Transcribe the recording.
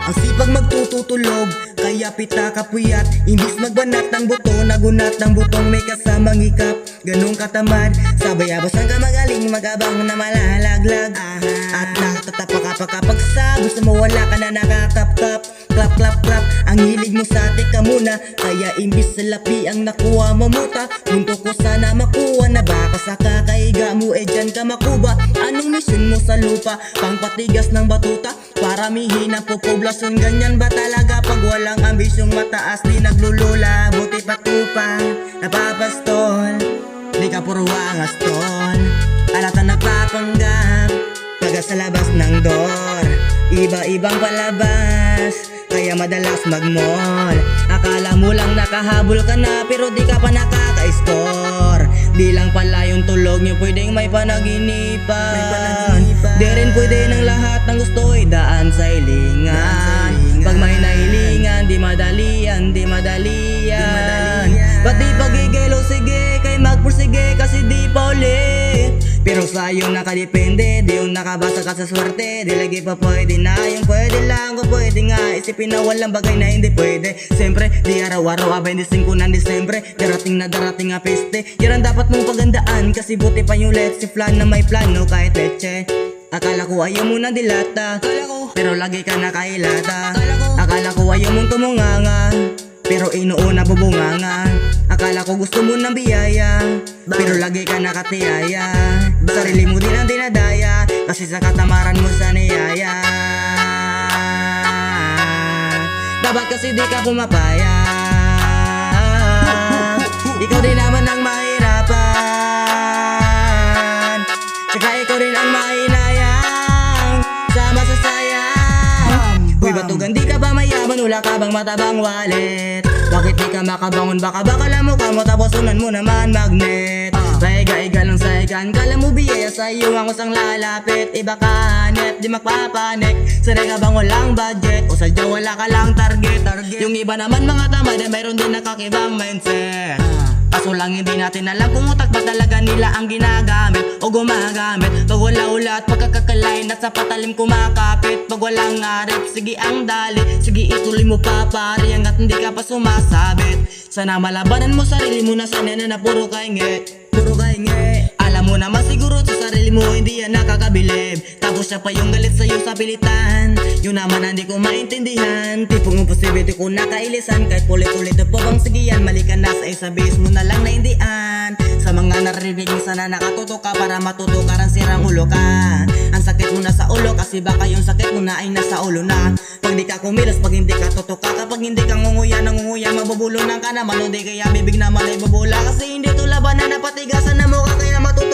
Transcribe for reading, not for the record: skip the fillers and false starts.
Ang sipag magtututulog, kaya pita kapuyat. Imbis magbanat ng buto, nagunat ng butong may kasamang hikap. Ganong katamad, sabay abasan ka magaling, magabang na malalaglag. At nakatatapak kapag sa gusto mo wala ka na nakakapkap. Clap clap clap, ang hilig mo sa tika muna. Kaya imbis sa lapi ang nakuha mo muta. Punto ko sana makuha na baka sa kakaiga mo dyan ka makuba. Anong misyon mo sa lupa? Pangpatigas ng batuta, paramihin ang popoblasyon. Ganyan ba talaga pag walang ambisyong mataas? Di naglulula, buti patupang napapastol. Di ka puro angas tol, alata napapanggap. Taga sa labas ng door, iba-ibang palabas, kaya madalas mag-mall. Akala mo lang nakahabol ka na, pero di ka pa nakaka-score. Di lang pala yung tulog nyo pwedeng may panaginipan. Di rin pwede ng lahat ng gusto'y daan sa hilingan. Pag may nahilingan, di madalian, di madalian. Ba't di pagigilo, sige, kay magpursige kasi di pa ulit. Pero sa'yo nakadepende, di yung nakabasa ka sa swerte. Di lagi pa pwede na, yung pwede lang kung pwede nga. Isipin na walang bagay na hindi pwede. Siyempre, di araw-araw 25 ng Disyembre. Darating nga peste, yan ang dapat mong pagandaan. Kasi buti pa yung let's plan na may plano kahit leche. Akala ko ayaw mo na dilata, pero lagi ka nakailata. Akala ko ayaw mong tumunganga, pero inuuna bubunganga. Akala ko gusto mo ng biyaya, pero lagi ka nakatiyaya. Sarili mo din ang dinadaya, kasi sa katamaran mo sa niyaya. Dapat kasi di ka pumapaya. Ikaw din naman ang mahirapan, tsaka ikaw rin ang mahinayang sa masasayang. Uy, batugan di ka ba mayaman? Wala ka bang matabang wallet? Bakit di ka makabangon? Baka bakala mo ka mo tapos unan mo naman magnet. Paiga-iga lang sa ikan, kala mo biyaya sa iyo ang usang lalapit. Iba ka hanep, di magpapanik. Sanay ka bang walang budget? O sadya wala ka lang target. Yung iba naman mga tamad ay mayroon din nakakibang mindset. Kaso lang hindi natin alam kung utak ba talaga nila ang ginagamit o gumagamit. Pag wala-ula at pagkakakalain at sa patalim kumakapit. Pag walang arip, sige ang dali, sige ituloy mo pa pare hanggat hindi ka pa sumasabit. Sana malabanan mo sarili mo na sanay na puro kainge. Alam mo naman siguro sa sarili mo hindi yan nakakabilib. Tapos siya pa yung galit sa'yo sa pilitan. Yun naman hindi ko maintindihan. Tipong imposible di ko nakailisan. Kahit ulit-ulit na po bang sigiyan, mali ka na sa isa base mo na lang naindian. Sa mga narinig mo sana nakatuto ka para matuto ka rin sirang ulo ka. Ang sakit mo na sa ulo kasi baka yung sakit mo na ay nasa ulo na. Pag di ka kumilos, pag hindi ka tutuka, kapag hindi ka ngunguya, mabubulunan ka naman. O di kaya bibig naman ay bubula, kasi hindi to laban na napatigasan na mukha kaya matuto.